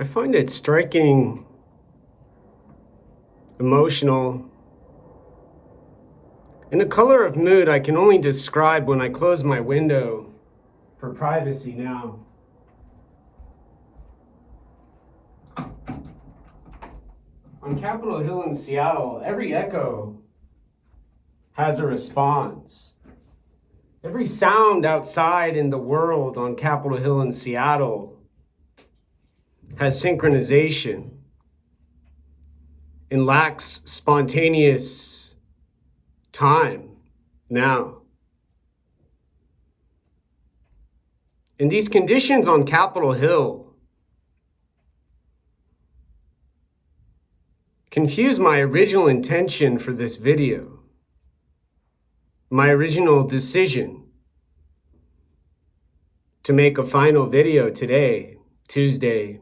I find it striking, emotional, and a color of mood I can only describe when I close my window for privacy now. On Capitol Hill in Seattle, every echo has a response. Every sound outside in the world on Capitol Hill in Seattle has synchronization and lacks spontaneous time now. And these conditions on Capitol Hill confuse my original intention for this video, my original decision to make a final video today, Tuesday.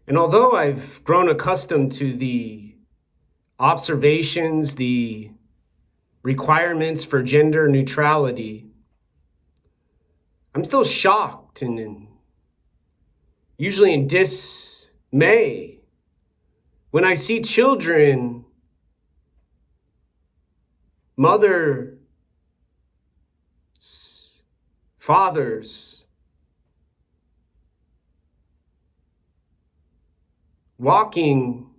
And although I've grown accustomed to the observations, the requirements for gender neutrality, I'm still shocked and usually in dismay when I see children, mothers, fathers, walking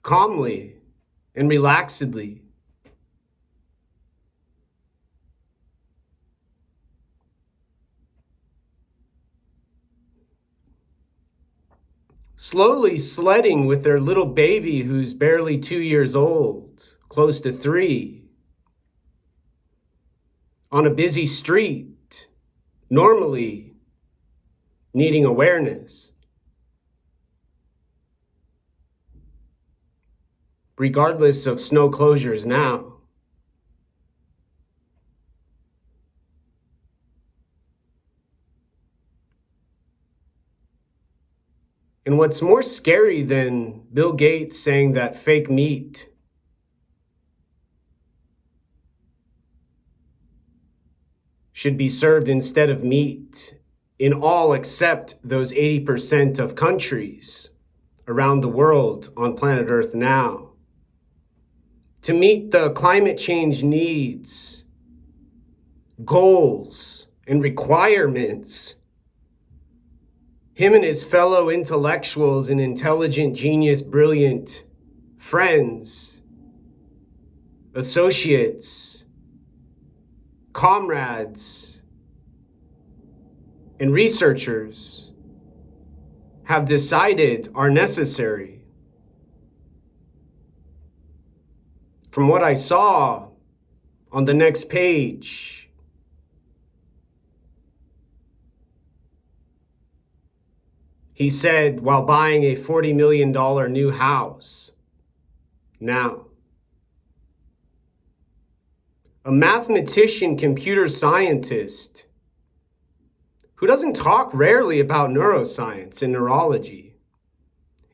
calmly and relaxedly. Slowly sledding with their little baby who's barely 2 years old, close to 3, on a busy street, normally needing awareness, regardless of snow closures now. And what's more scary than Bill Gates saying that fake meat should be served instead of meat in all except those 80% of countries around the world on planet Earth now, to meet the climate change needs, goals, and requirements him and his fellow intellectuals and intelligent, genius, brilliant friends, associates, comrades, and researchers have decided are necessary. From what I saw on the next page, he said while buying a $40 million new house. Now, a mathematician, computer scientist, who doesn't talk rarely about neuroscience and neurology,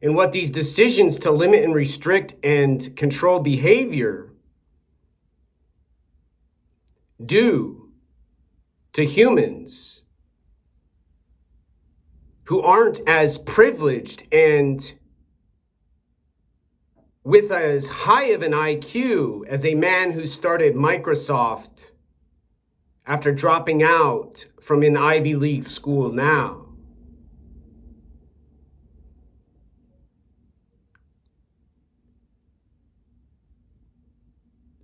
and what these decisions to limit and restrict and control behavior do to humans who aren't as privileged and with as high of an IQ as a man who started Microsoft after dropping out from an Ivy League school now.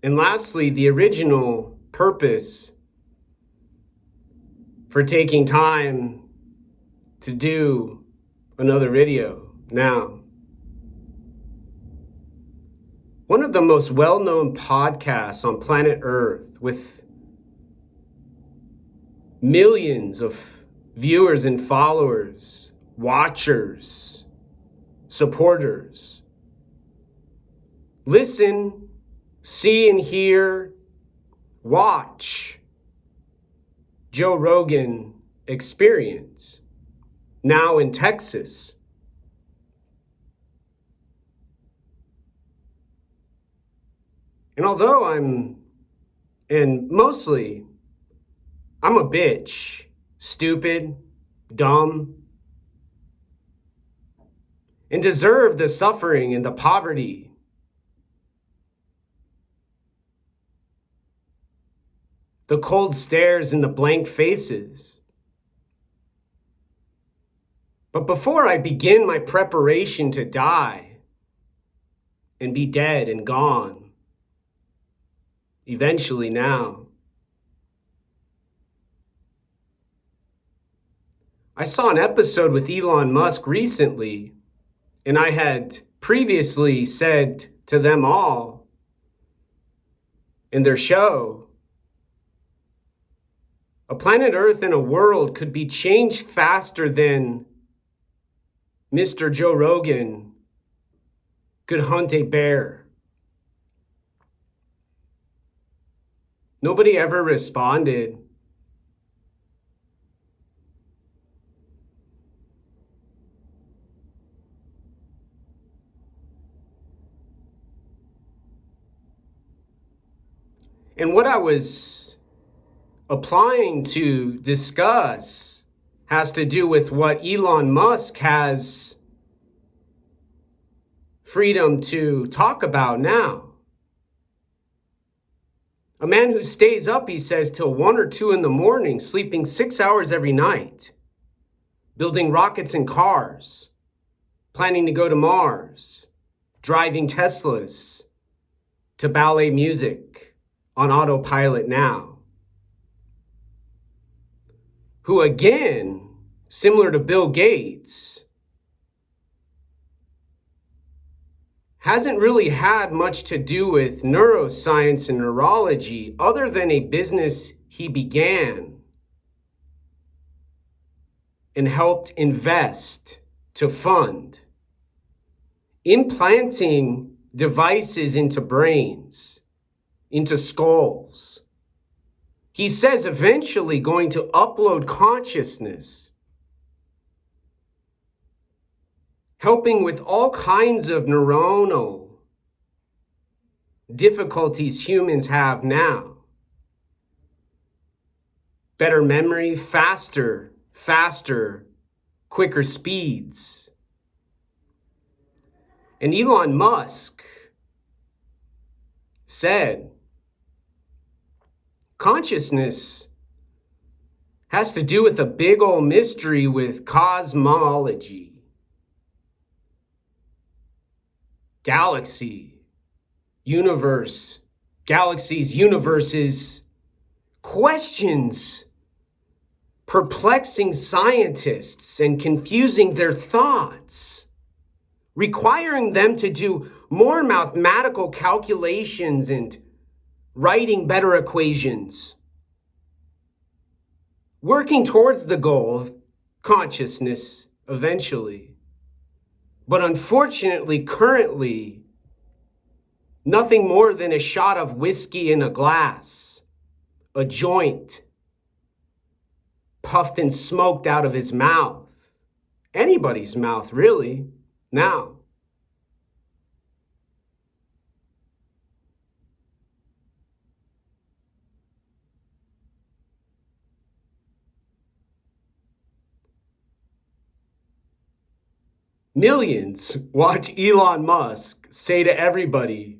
And lastly, the original purpose for taking time to do another video now. One of the most well-known podcasts on planet Earth with millions of viewers and followers, watchers, supporters. Listen, see and hear, watch Joe Rogan Experience, now in Texas. And although mostly, I'm a bitch, stupid, dumb, and deserve the suffering and the poverty, the cold stares and the blank faces. But before I begin my preparation to die and be dead and gone, eventually now, I saw an episode with Elon Musk recently, and I had previously said to them all in their show, a planet Earth and a world could be changed faster than Mr. Joe Rogan could hunt a bear. Nobody ever responded. And what I was applying to discuss has to do with what Elon Musk has freedom to talk about now. A man who stays up, he says, till 1 or 2 in the morning, sleeping 6 hours every night, building rockets and cars, planning to go to Mars, driving Teslas to ballet music on autopilot now. Who again, similar to Bill Gates, hasn't really had much to do with neuroscience and neurology other than a business he began and helped invest to fund, implanting devices into brains, into skulls. He says eventually going to upload consciousness, helping with all kinds of neuronal difficulties humans have now. Better memory, faster, quicker speeds. And Elon Musk said, consciousness has to do with a big old mystery with cosmology. Galaxy, universe, galaxies, universes, questions perplexing scientists and confusing their thoughts, requiring them to do more mathematical calculations and writing better equations, working towards the goal of consciousness eventually. But unfortunately, currently, nothing more than a shot of whiskey in a glass, a joint, puffed and smoked out of his mouth. Anybody's mouth, really, now. Millions watch Elon Musk say to everybody,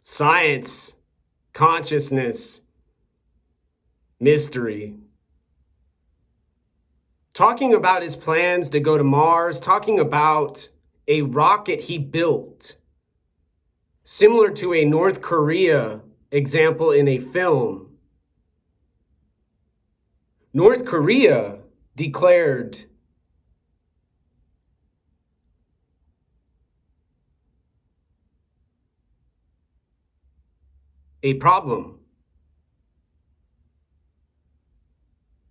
science, consciousness, mystery. Talking about his plans to go to Mars, talking about a rocket he built, similar to a North Korea example in a film. North Korea declared a problem.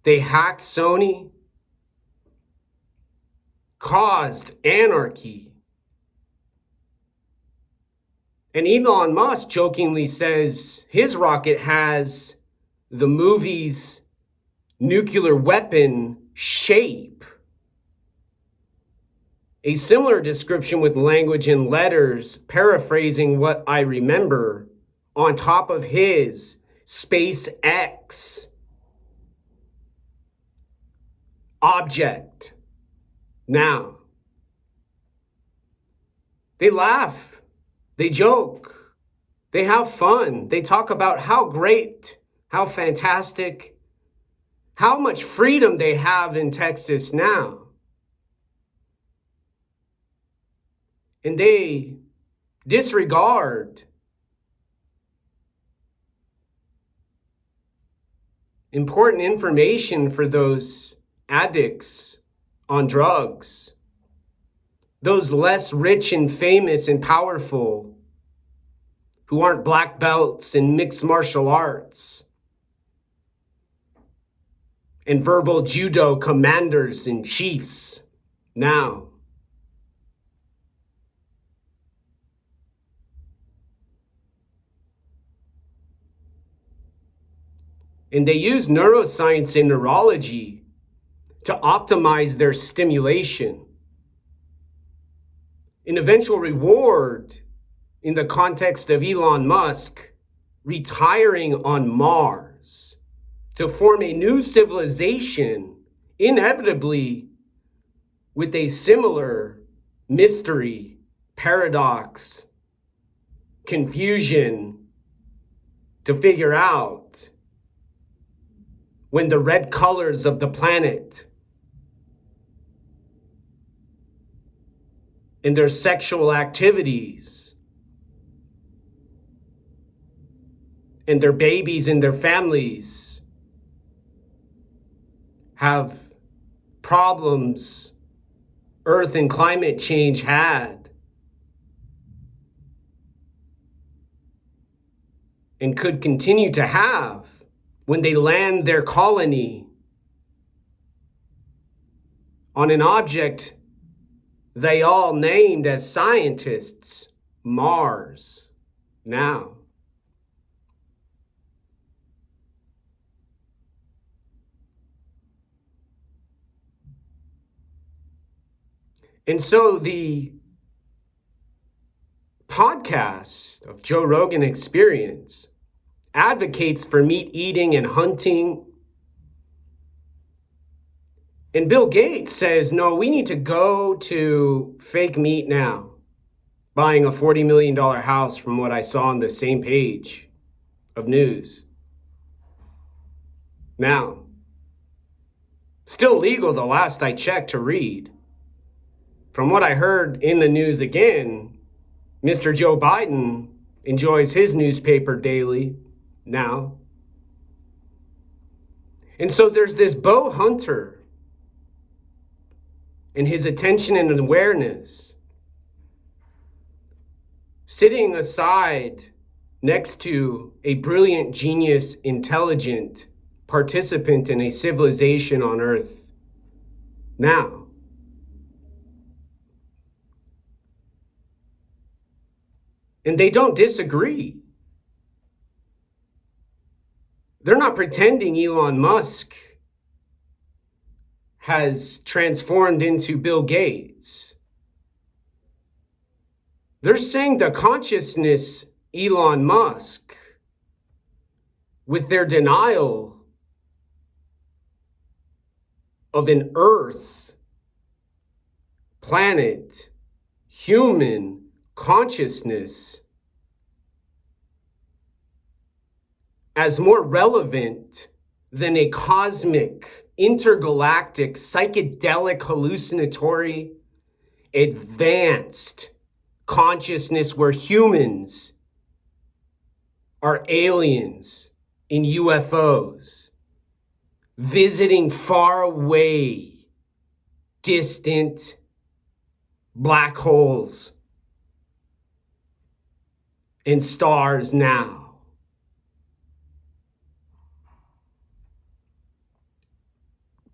They hacked Sony, caused anarchy. And Elon Musk jokingly says his rocket has the movie's nuclear weapon shape. A similar description with language and letters, paraphrasing what I remember, on top of his SpaceX object. Now, they laugh, they joke, they have fun, they talk about how great, how fantastic, how much freedom they have in Texas now. And they disregard important information for those addicts on drugs, those less rich and famous and powerful who aren't black belts in mixed martial arts and verbal judo commanders and chiefs now. And they use neuroscience and neurology to optimize their stimulation. An eventual reward in the context of Elon Musk retiring on Mars to form a new civilization, inevitably with a similar mystery, paradox, confusion to figure out when the red colors of the planet and their sexual activities and their babies and their families have problems Earth and climate change had and could continue to have when they land their colony on an object they all named as scientists Mars now. And so the podcast of Joe Rogan Experience advocates for meat eating and hunting. And Bill Gates says, no, we need to go to fake meat now, buying a $40 million house from what I saw on the same page of news. Now, still legal the last I checked to read. From what I heard in the news again, Mr. Joe Biden enjoys his newspaper daily now. And so there's this bow hunter and his attention and awareness sitting aside next to a brilliant, genius, intelligent participant in a civilization on Earth now. And they don't disagree. They're not pretending Elon Musk has transformed into Bill Gates. They're saying the consciousness Elon Musk, with their denial of an Earth, planet, human consciousness as more relevant than a cosmic, intergalactic, psychedelic, hallucinatory, advanced consciousness where humans are aliens in UFOs, visiting far away, distant black holes and stars now.